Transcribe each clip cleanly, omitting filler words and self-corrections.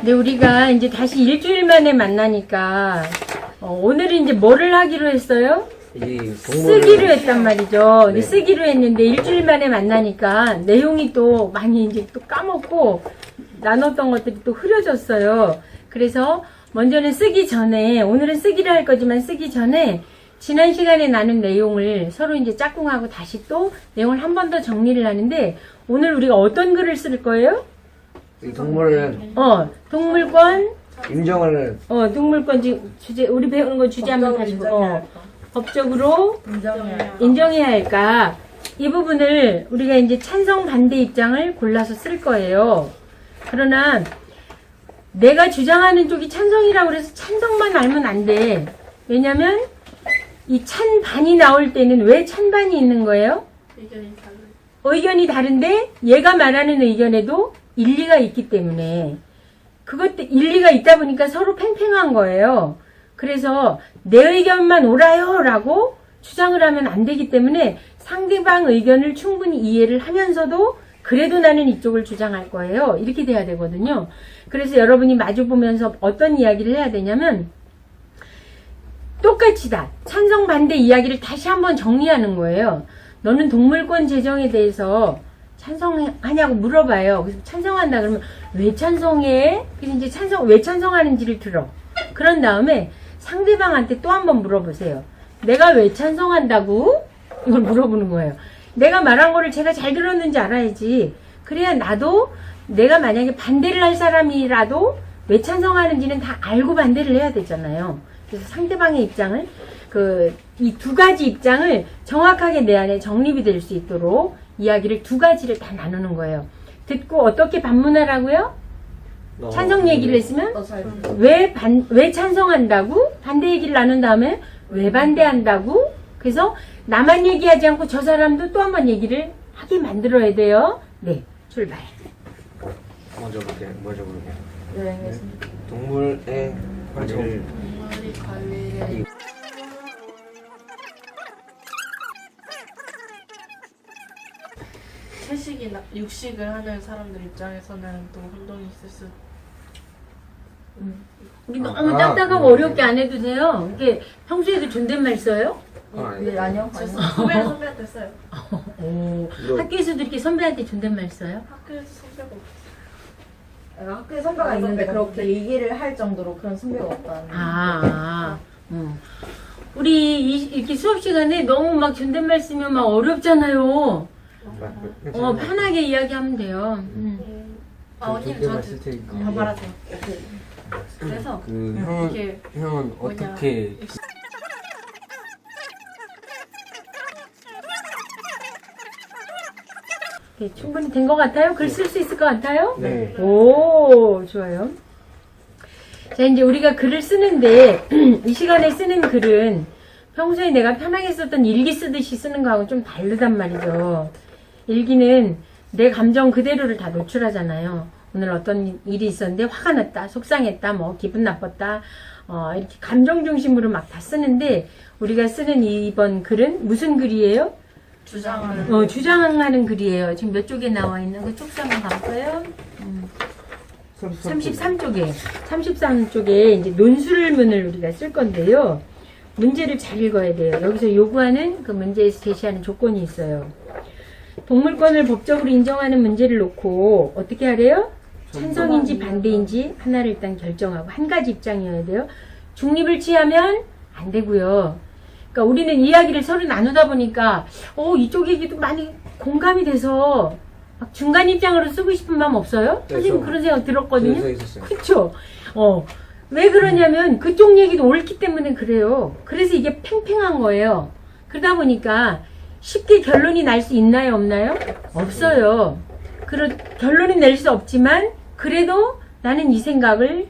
근데 우리가 이제 다시 일주일 만에 만나니까 오늘은 이제 뭐를 하기로 했어요? 쓰기로 했단 말이죠. 근데 쓰기로 했는데 일주일 만에 만나니까 내용이 또 많이 이제 또 까먹고 나눴던 것들이 또 흐려졌어요. 그래서 먼저는 쓰기 전에, 오늘은 쓰기를 할 거지만 쓰기 전에 지난 시간에 나눈 내용을 서로 이제 짝꿍하고 다시 또 내용을 한 번 더 정리를 하는데, 오늘 우리가 어떤 글을 쓸 거예요? 이 동물을 동물권 인정을 동물권 주제, 우리 배우는 거 주제 한번 다시 법적으로 인정해야 할까? 이 부분을 우리가 이제 찬성 반대 입장을 골라서 쓸 거예요. 그러나 내가 주장하는 쪽이 찬성이라고 해서 찬성만 알면 안 돼. 왜냐면 이 찬반이 나올 때는 왜 찬반이 있는 거예요? 의견이 다른데 얘가 말하는 의견에도 일리가 있기 때문에, 그것도 일리가 있다 보니까 서로 팽팽한 거예요. 그래서 내 의견만 옳아요 라고 주장을 하면 안 되기 때문에 상대방 의견을 충분히 이해를 하면서도 그래도 나는 이쪽을 주장할 거예요, 이렇게 돼야 되거든요. 그래서 여러분이 마주보면서 어떤 이야기를 해야 되냐면, 똑같이 다 찬성 반대 이야기를 다시 한번 정리하는 거예요. 너는 동물권 제정에 대해서 찬성하냐고 물어봐요. 그래서 찬성한다 그러면 왜 찬성해? 그래서 이제 왜 찬성하는지를 들어. 그런 다음에 상대방한테 또 한번 물어보세요. 내가 왜 찬성한다고? 이걸 물어보는 거예요. 내가 말한 거를 제가 잘 들었는지 알아야지. 그래야 나도 내가 만약에 반대를 할 사람이라도 왜 찬성하는지는 다 알고 반대를 해야 되잖아요. 그래서 상대방의 입장을, 이 두 가지 입장을 정확하게 내 안에 정립이 될 수 있도록 이야기를 두 가지를 다 나누는 거예요. 듣고 어떻게 반문하라고요? 찬성 얘기를 했으면 왜 찬성한다고? 반대 얘기를 나눈 다음에 왜 반대한다고? 그래서 나만 얘기하지 않고 저 사람도 또 한 번 얘기를 하게 만들어야 돼요. 네, 출발. 먼저 볼게요. 네, 알겠습니다. 동물의 관리를 채식이나 육식을 하는 사람들 입장에서는 또 혼동이 있을 수. 우리 너무 딱딱하고 어렵게 안 해도 돼요. 이게 평소에도 존댓말 써요? 네, 아니요. 선배한테 써요. 학교에서도 이렇게 선배한테 존댓말 써요? 학교에서 선배가 없어요. 학교에 선배가 있는데 그렇게 얘기를 할 정도로 그런 선배가 없다는. 우리 이렇게 수업 시간에 너무 막 존댓말 쓰면 막 어렵잖아요. 편하게 이야기하면 돼요. 언니는 저한테 다 말하세요. 그래서 형은 어떻게 네, 충분히 된 것 같아요? 글 쓸 수 있을 것 같아요? 네. 오, 좋아요. 자, 이제 우리가 글을 쓰는데, 이 시간에 쓰는 글은 평소에 내가 편하게 썼던 일기 쓰듯이 쓰는 거하고 좀 다르단 말이죠. 일기는 내 감정 그대로를 다 노출하잖아요. 오늘 어떤 일이 있었는데 화가 났다, 속상했다, 뭐 기분 나빴다, 이렇게 감정 중심으로 막 다 쓰는데, 우리가 쓰는 이번 글은 무슨 글이에요? 주장하는 글이에요. 지금 몇 쪽에 나와 있는 거 쪽수 한번 볼까요? 33쪽에. 33쪽에 이제 논술문을 우리가 쓸 건데요. 문제를 잘 읽어야 돼요. 여기서 요구하는 그 문제에서 제시하는 조건이 있어요. 동물권을 법적으로 인정하는 문제를 놓고 어떻게 하래요? 찬성인지 반대인지 하나를 일단 결정하고 한 가지 입장이어야 돼요. 중립을 취하면 안 되고요. 그러니까 우리는 이야기를 서로 나누다 보니까 이쪽 얘기도 많이 공감이 돼서 막 중간 입장으로 쓰고 싶은 마음 없어요? 선생님 그런 생각 들었거든요. 그렇죠. 왜 그러냐면 그쪽 얘기도 옳기 때문에 그래요. 그래서 이게 팽팽한 거예요. 그러다 보니까 쉽게 결론이 날 수 있나요, 없나요? 없어요. 결론이 낼 수 없지만 그래도 나는 이 생각으로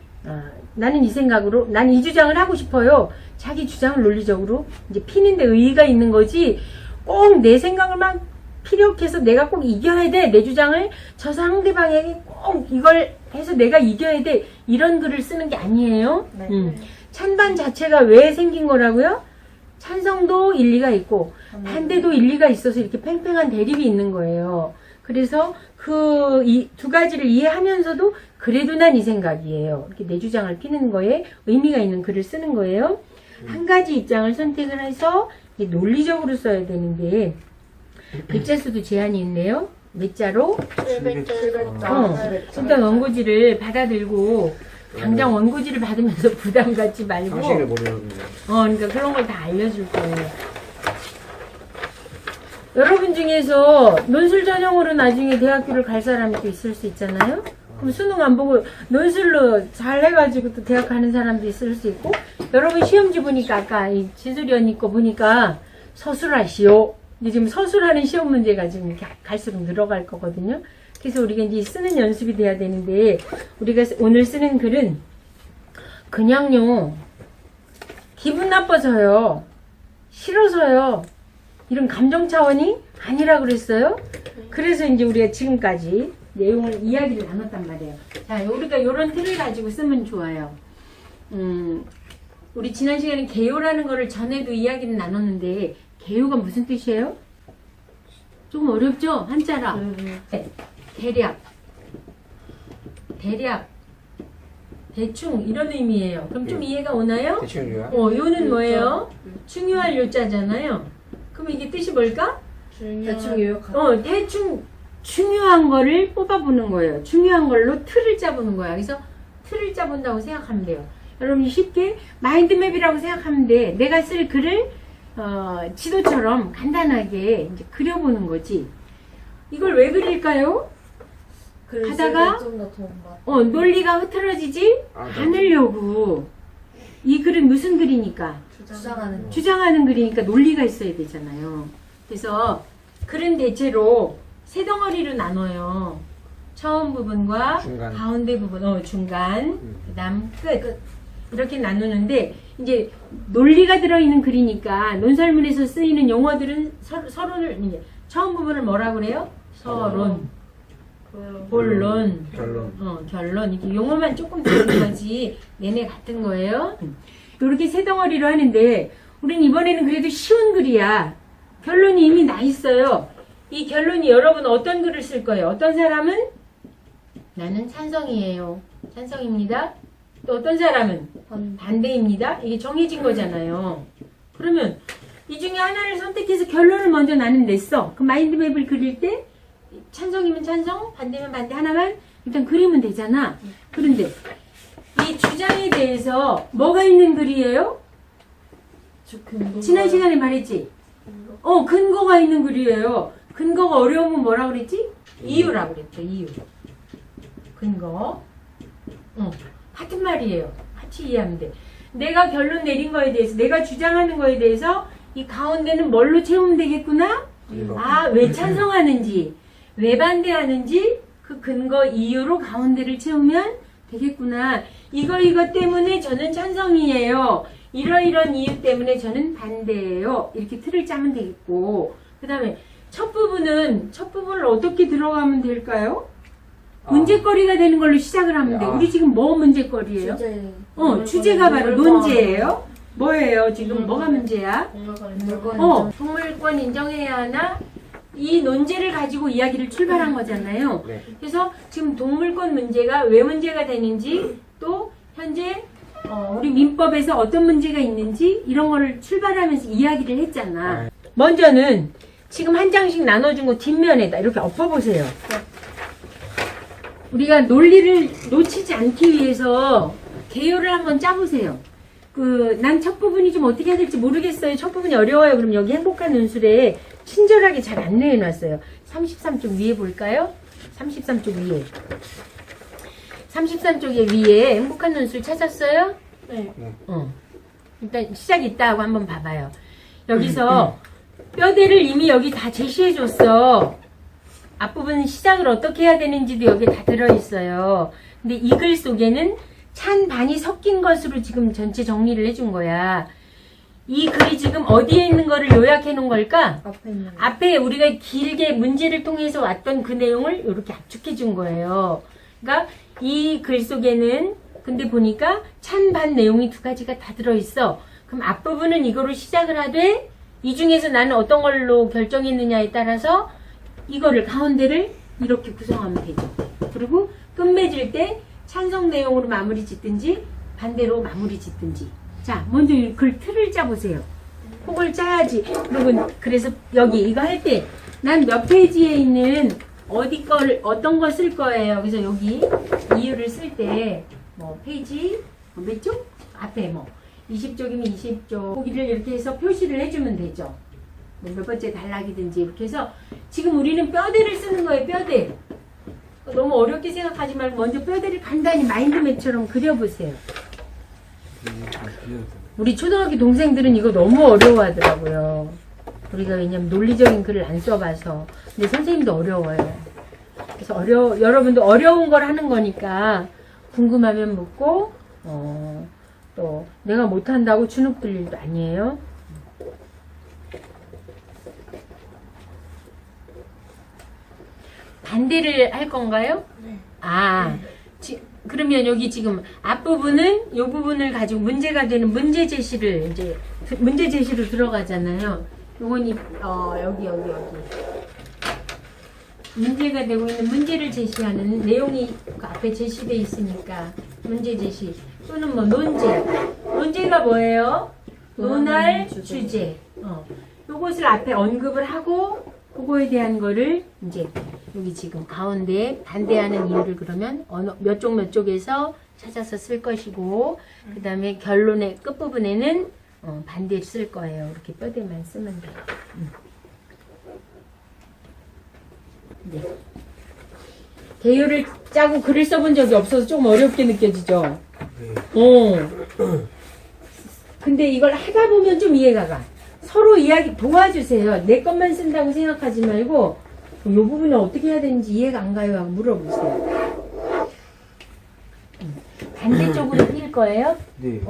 난 이 주장을 하고 싶어요. 자기 주장을 논리적으로 이제 피는데 의의가 있는 거지, 꼭 내 생각을 막 피력해서 내가 꼭 이겨야 돼, 내 주장을 저 상대방에게 꼭 이걸 해서 내가 이겨야 돼, 이런 글을 쓰는 게 아니에요. 찬반 자체가 왜 생긴 거라고요? 찬성도 일리가 있고 반대도 일리가 있어서 이렇게 팽팽한 대립이 있는 거예요. 그래서 그 이 두 가지를 이해하면서도 그래도 난 이 생각이에요. 이렇게 내 주장을 피는 거에 의미가 있는 글을 쓰는 거예요. 한 가지 입장을 선택을 해서 이게 논리적으로 써야 되는데 글자 수도 제한이 있네요. 몇 자로? 700자. 일단 원고지를 받아들고 당장 원고지를 받으면서 부담 갖지 말고 상식을 모르는데. 그러니까 그런 걸 다 알려줄 거예요. 여러분 중에서 논술 전형으로 나중에 대학교를 갈 사람이 또 있을 수 있잖아요. 그럼 수능 안 보고 논술로 잘 해가지고 또 대학 가는 사람도 있을 수 있고, 여러분 시험지 보니까 아까 이 지술이 언니 거 보니까 서술하시오. 이제 지금 서술하는 시험 문제가 지금 이렇게 갈수록 늘어갈 거거든요. 그래서 우리가 이제 쓰는 연습이 돼야 되는데, 우리가 오늘 쓰는 글은 그냥요, 기분 나빠서요, 싫어서요, 이런 감정 차원이 아니라 그랬어요. 그래서 이제 우리가 지금까지 내용을 이야기를 나눴단 말이에요. 자, 우리가 이런 틀을 가지고 쓰면 좋아요. 우리 지난 시간에 개요라는 거를 전에도 이야기를 나눴는데, 개요가 무슨 뜻이에요? 조금 어렵죠? 한자라. 네. 대략, 대충 이런 의미예요. 그럼 좀 이해가 오나요? 대충 이유야? 요는 뭐예요? 중요할 요자잖아요. 그럼 이게 뜻이 뭘까? 대충 요약하고. 대충 중요한 거를 뽑아보는 거예요. 중요한 걸로 틀을 짜보는 거야. 그래서 틀을 짜본다고 생각하면 돼요. 여러분이 쉽게 마인드맵이라고 생각하면 돼. 내가 쓸 글을 지도처럼 간단하게 이제 그려보는 거지. 이걸 왜 그릴까요? 하다가 논리가 흐트러지지 않으려고. 이 글은 무슨 글이니까? 주장하는 글이니까 논리가 있어야 되잖아요. 그래서 글은 대체로 세 덩어리로 나눠요. 처음 부분과 중간. 가운데 부분, 중간, 그다음 끝. 이렇게 나누는데, 이제 논리가 들어있는 글이니까 논설문에서 쓰이는 용어들은 서론을 이제 처음 부분을 뭐라 그래요? 서론, 본론, 결론. 이렇게 용어만 조금 다른 거지 내내 같은 거예요. 이렇게 세 덩어리로 하는데, 우린 이번에는 그래도 쉬운 글이야. 결론이 이미 나 있어요. 이 결론이 여러분 어떤 글을 쓸 거예요? 어떤 사람은 나는 찬성이에요. 찬성입니다. 또 어떤 사람은 반대입니다. 이게 정해진 거잖아요. 그러면 이 중에 하나를 선택해서 결론을 먼저 나는 냈어. 그 마인드맵을 그릴 때 찬성이면 찬성, 반대면 반대 하나만 일단 그리면 되잖아. 그런데 이 주장에 대해서 뭐가 있는 글이에요? 지난 시간에 말했지? 근거가 있는 글이에요. 근거가 어려우면 뭐라 그랬지? 이유라고 그랬죠. 이유. 근거. 같은 말이에요. 같이 이해하면 돼. 내가 결론 내린 거에 대해서, 내가 주장하는 거에 대해서 이 가운데는 뭘로 채우면 되겠구나? 왜 찬성하는지, 왜 반대하는지 그 근거 이유로 가운데를 채우면 되겠구나. 이거 때문에 저는 찬성이에요. 이러이런 이유 때문에 저는 반대예요. 이렇게 틀을 짜면 되겠고, 그 다음에 첫 부분을 어떻게 들어가면 될까요? 문제거리가 되는 걸로 시작을 하면 돼. 우리 지금 뭐 문제거리예요? 주제가 바로 논제예요. 뭐예요? 지금 뭐가 문제야? 동물권 인정해야 하나? 이 논제를 가지고 이야기를 출발한 거잖아요. 네. 그래서 지금 동물권 문제가 왜 문제가 되는지, 또 현재 우리 민법에서 어떤 문제가 있는지 이런 거를 출발하면서 이야기를 했잖아. 먼저는 지금 한 장씩 나눠준 거 뒷면에다 이렇게 엎어보세요. 우리가 논리를 놓치지 않기 위해서 개요를 한번 짜보세요. 난 첫 부분이 좀 어떻게 해야 될지 모르겠어요. 첫 부분이 어려워요. 그럼 여기 행복한 논술에 친절하게 잘 안내해놨어요. 33쪽 위에 볼까요? 33쪽 위에. 33쪽에 위에 행복한 논술 찾았어요? 네. 일단 시작이 있다 하고 한번 봐봐요. 여기서 뼈대를 이미 여기 다 제시해줬어. 앞부분 시작을 어떻게 해야 되는지도 여기 다 들어있어요. 근데 이 글 속에는 찬 반이 섞인 것으로 지금 전체 정리를 해준 거야. 이 글이 지금 어디에 있는 거를 요약해 놓은 걸까? 앞에 우리가 길게 문제를 통해서 왔던 그 내용을 이렇게 압축해 준 거예요. 그러니까 이 글 속에는 근데 보니까 찬 반 내용이 두 가지가 다 들어있어. 그럼 앞부분은 이거로 시작을 하되 이 중에서 나는 어떤 걸로 결정했느냐에 따라서 이거를 가운데를 이렇게 구성하면 되죠. 그리고 끝맺을 때 찬성 내용으로 마무리 짓든지 반대로 마무리 짓든지. 자, 먼저 이 글 틀을 짜보세요. 폭을 짜야지. 그리고 그래서 여기 이거 할 때 난 몇 페이지에 있는 어디 거를 어떤 거 쓸 거예요. 그래서 여기 이유를 쓸 때 뭐 페이지 몇 쪽? 앞에 뭐 20쪽이면 20쪽 거기를 이렇게 해서 표시를 해주면 되죠. 뭐 몇 번째 단락이든지 이렇게 해서 지금 우리는 뼈대를 쓰는 거예요. 뼈대. 너무 어렵게 생각하지 말고 먼저 뼈대를 간단히 마인드맵처럼 그려보세요. 우리 초등학교 동생들은 이거 너무 어려워하더라고요. 우리가 왜냐면 논리적인 글을 안 써봐서. 근데 선생님도 어려워요. 그래서 여러분도 어려운 걸 하는 거니까 궁금하면 묻고 또 내가 못한다고 주눅 들 일도 아니에요. 반대를 할 건가요? 네. 그러면 여기 지금 앞부분은 이 부분을 가지고 문제가 되는 문제 제시를 이제 문제 제시로 들어가잖아요. 요건 여기 문제가 되고 있는 문제를 제시하는 내용이 그 앞에 제시되어 있으니까 문제 제시 또는 뭐 논제가 뭐예요? 논할 주제. 요것을 앞에 언급을 하고 그거에 대한 거를 이제 여기 지금 가운데 반대하는 이유를 그러면 몇 쪽에서 찾아서 쓸 것이고 그 다음에 결론의 끝부분에는 반대를 쓸 거예요. 이렇게 뼈대만 쓰면 돼요. 네. 개요를 짜고 글을 써본 적이 없어서 조금 어렵게 느껴지죠? 근데 이걸 하다 보면 좀 이해가 가. 서로 이야기 도와주세요. 내 것만 쓴다고 생각하지 말고 이 부분은 어떻게 해야 되는지 이해가 안 가요? 하고 물어보세요. 반대쪽으로 뛸 거예요? 네.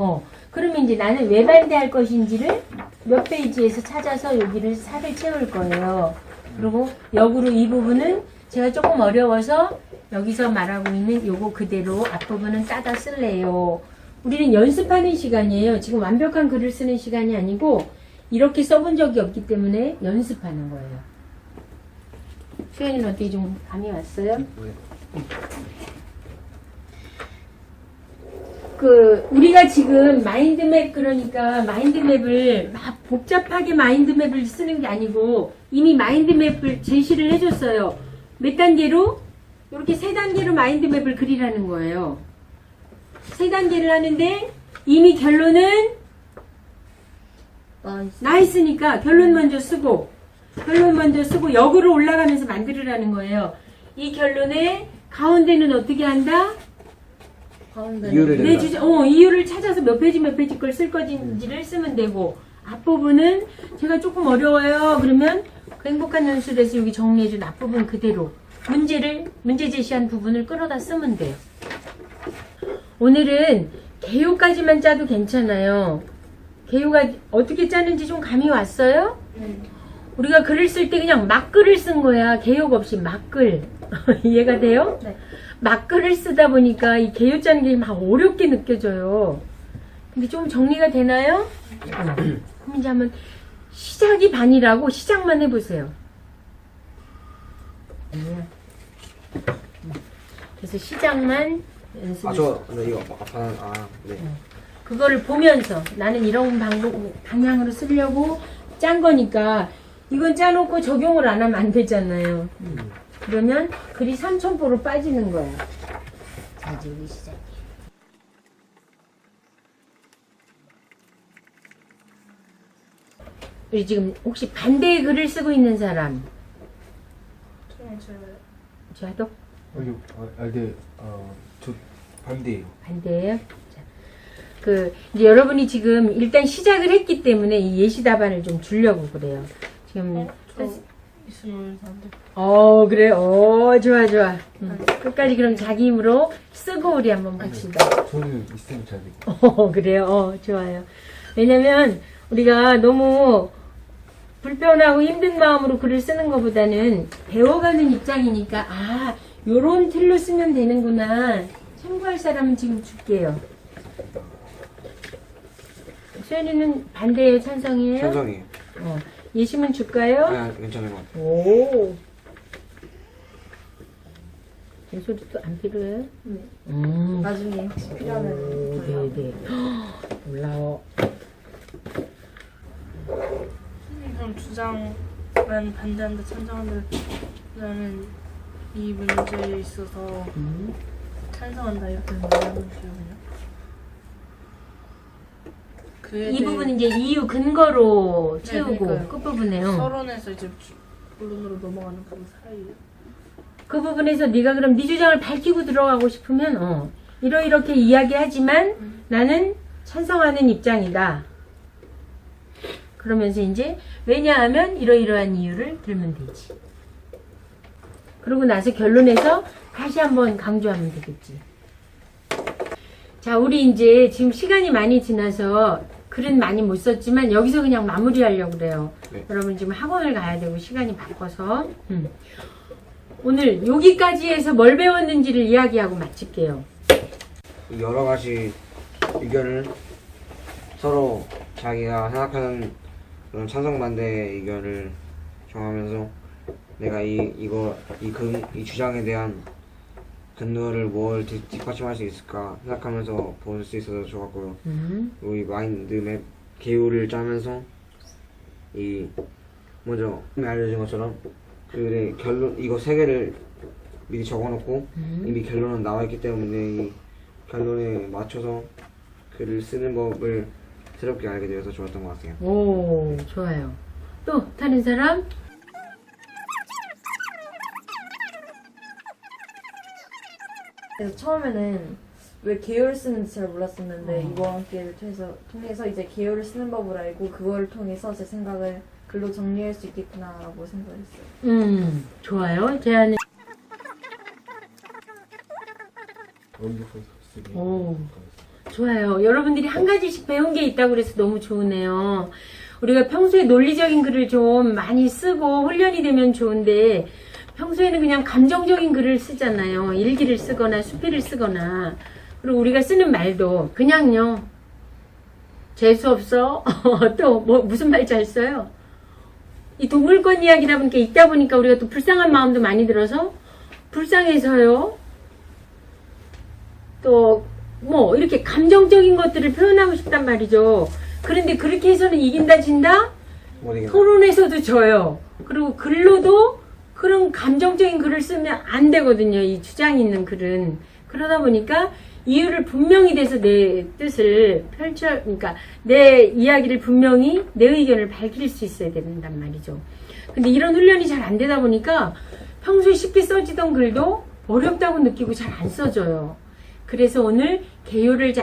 그러면 이제 나는 왜 반대할 것인지를 몇 페이지에서 찾아서 여기를 살을 채울 거예요. 그리고 역으로 이 부분은 제가 조금 어려워서 여기서 말하고 있는 요거 그대로 앞부분은 따다 쓸래요. 우리는 연습하는 시간이에요. 지금 완벽한 글을 쓰는 시간이 아니고 이렇게 써본 적이 없기 때문에 연습하는 거예요. 수현이는 어떻게 좀 감이 왔어요? 우리가 지금 마인드맵 그러니까 마인드맵을 막 복잡하게 마인드맵을 쓰는 게 아니고 이미 마인드맵을 제시를 해줬어요. 몇 단계로? 이렇게 3단계로 마인드맵을 그리라는 거예요. 3단계를 하는데 이미 결론은 나 있으니까 결론 먼저 쓰고 역으로 올라가면서 만들으라는 거예요. 이 결론의 가운데는 어떻게 한다? 이유를 내 주제, 이유를 찾아서 몇 페이지 걸 쓸 건지를 쓰면 되고 앞부분은 제가 조금 어려워요. 그러면 그 행복한 연출에서 여기 정리해준 앞부분 그대로 문제 제시한 부분을 끌어다 쓰면 돼요. 오늘은 개요까지만 짜도 괜찮아요. 개요가 어떻게 짜는지 좀 감이 왔어요? 우리가 글을 쓸 때 그냥 막글을 쓴 거야. 개요가 없이 막글. 이해가 돼요? 네. 막글을 쓰다 보니까 이 개요 짜는 게 막 어렵게 느껴져요. 근데 좀 정리가 되나요? 그럼 이제 한번 시작이 반이라고 시작만 해보세요. 그래서 시작만 연습을 이거 네. 그거를 보면서 나는 이런 방향으로 쓰려고 짠 거니까 이건 짜놓고 적용을 안 하면 안 되잖아요. 그러면 글이 삼천포로 빠지는 거야. 자, 이제 우리 시작해. 우리 지금 혹시 반대의 글을 쓰고 있는 사람? 저도? 네. 저 반대예요. 반대예요? 자, 이제 여러분이 지금 일단 시작을 했기 때문에 이 예시 답안을 좀 주려고 그래요. 지금 있으면 안 돼. 그래. 좋아. 끝까지 그럼 자기 힘으로 쓰고 우리 한번 봅시다. 저는 있으면 잘 돼요. 그래요. 좋아요. 왜냐면 우리가 너무 불편하고 힘든 마음으로 글을 쓰는 것보다는 배워가는 입장이니까 요런 틀로 쓰면 되는구나. 참고할 사람은 지금 줄게요. 수현이는 반대예요? 찬성이에요? 찬성이에요. 예시문 줄까요? 괜찮은 것 같아요. 오. 잔소리도 안 필요해요? 네. 음. 나중에 혹시 필요하면 오, 저희가 네네. 몰라요. 그럼 주장은 반대한다, 찬성한다. 나는 이 문제에 있어서 찬성한다 이렇게 말하면 돼요, 그냥. 이 부분은 이제 이유 근거로 네, 채우고 그러니까요. 끝부분에요. 서론에서 이제 본론으로 넘어가는 그 사이에. 그 부분에서 네가 그럼 네 주장을 밝히고 들어가고 싶으면 이렇게 이야기하지만 나는 찬성하는 입장이다. 그러면서 이제 왜냐하면 이러이러한 이유를 들면 되지. 그러고 나서 결론에서 다시 한번 강조하면 되겠지. 자, 우리 이제 지금 시간이 많이 지나서 글은 많이 못 썼지만 여기서 그냥 마무리하려고 그래요. 네. 여러분 지금 학원을 가야 되고 시간이 바빠서 오늘 여기까지 해서 뭘 배웠는지를 이야기하고 마칠게요. 여러 가지 의견을 서로 자기가 생각하는 그런 찬성 반대 의견을 정하면서 내가 이 주장에 대한 근거를 뭘 뒷받침할 수 있을까 생각하면서 볼 수 있어서 좋았고요. 그리고 이 마인드맵 개요를 짜면서 이 먼저 알려진 것처럼 글의 결론 이거 세 개를 미리 적어놓고 이미 결론은 나와 있기 때문에 이 결론에 맞춰서 글을 쓰는 법을 새롭게 알게 되어서 좋았던 것 같아요. 오, 좋아요. 또 다른 사람? 그래서 처음에는 왜 개요를 쓰는지 잘 몰랐었는데 어. 이번 기회를 통해서 이제 개요를 쓰는 법을 알고 그걸 통해서 제 생각을 글로 정리할 수 있겠구나라고 생각했어요. 좋아요. 제안은 원더풀 쓰기. 오. 좋아요. 여러분들이 한 가지씩 배운 게 있다고 그래서 너무 좋으네요. 우리가 평소에 논리적인 글을 좀 많이 쓰고 훈련이 되면 좋은데 평소에는 그냥 감정적인 글을 쓰잖아요. 일기를 쓰거나 수필을 쓰거나. 그리고 우리가 쓰는 말도 그냥요. 재수없어. 또 무슨 말 잘 써요? 이 동물권 이야기다 보니까 있다 보니까 우리가 또 불쌍한 마음도 많이 들어서 불쌍해서요. 또 이렇게 감정적인 것들을 표현하고 싶단 말이죠. 그런데 그렇게 해서는 이긴다 진다? 못 이겨요. 토론에서도 져요. 그리고 글로도 그런 감정적인 글을 쓰면 안 되거든요. 이 주장 있는 글은. 그러다 보니까 이유를 분명히 대서 내 뜻을 그러니까 내 이야기를 분명히 내 의견을 밝힐 수 있어야 된단 말이죠. 근데 이런 훈련이 잘 안 되다 보니까 평소에 쉽게 써지던 글도 어렵다고 느끼고 잘 안 써져요. 그래서 오늘 개요를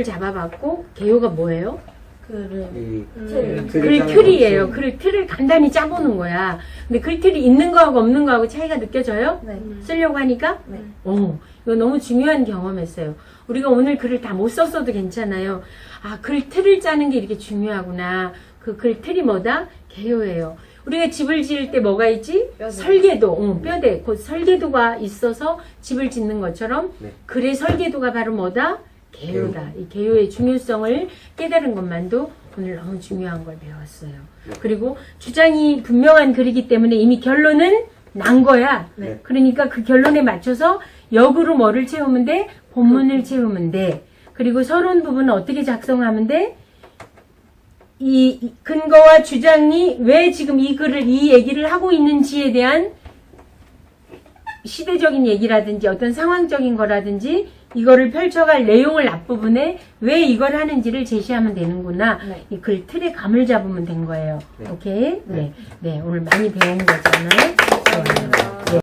잡아봤고, 개요가 뭐예요? 글을 이 틀을 글 틀이에요. 글 틀을 간단히 짜보는 거야. 근데 글 틀이 있는 거하고 없는 거하고 차이가 느껴져요? 네. 쓰려고 하니까? 네. 이거 너무 중요한 경험했어요. 우리가 오늘 글을 다 못 썼어도 괜찮아요. 아, 글 틀을 짜는 게 이렇게 중요하구나. 그 글 틀이 뭐다? 개요예요. 우리가 집을 지을 때 뭐가 있지? 뼈대. 설계도, 뼈대. 곧 설계도가 있어서 집을 짓는 것처럼 네. 글의 설계도가 바로 뭐다? 개요다. 이 개요의 중요성을 깨달은 것만도 오늘 너무 중요한 걸 배웠어요. 그리고 주장이 분명한 글이기 때문에 이미 결론은 난 거야. 네. 그러니까 그 결론에 맞춰서 역으로 뭐를 채우면 돼? 본문을 채우면 돼. 그리고 서론 부분은 어떻게 작성하면 돼? 이 근거와 주장이 왜 지금 이 글을, 이 얘기를 하고 있는지에 대한 시대적인 얘기라든지 어떤 상황적인 거라든지 이거를 펼쳐갈 내용을 앞부분에 왜 이걸 하는지를 제시하면 되는구나. 네. 이 글 틀에 감을 잡으면 된 거예요. 네. 오케이? 네. 네. 오늘 많이 배운 거잖아요. 좋아요.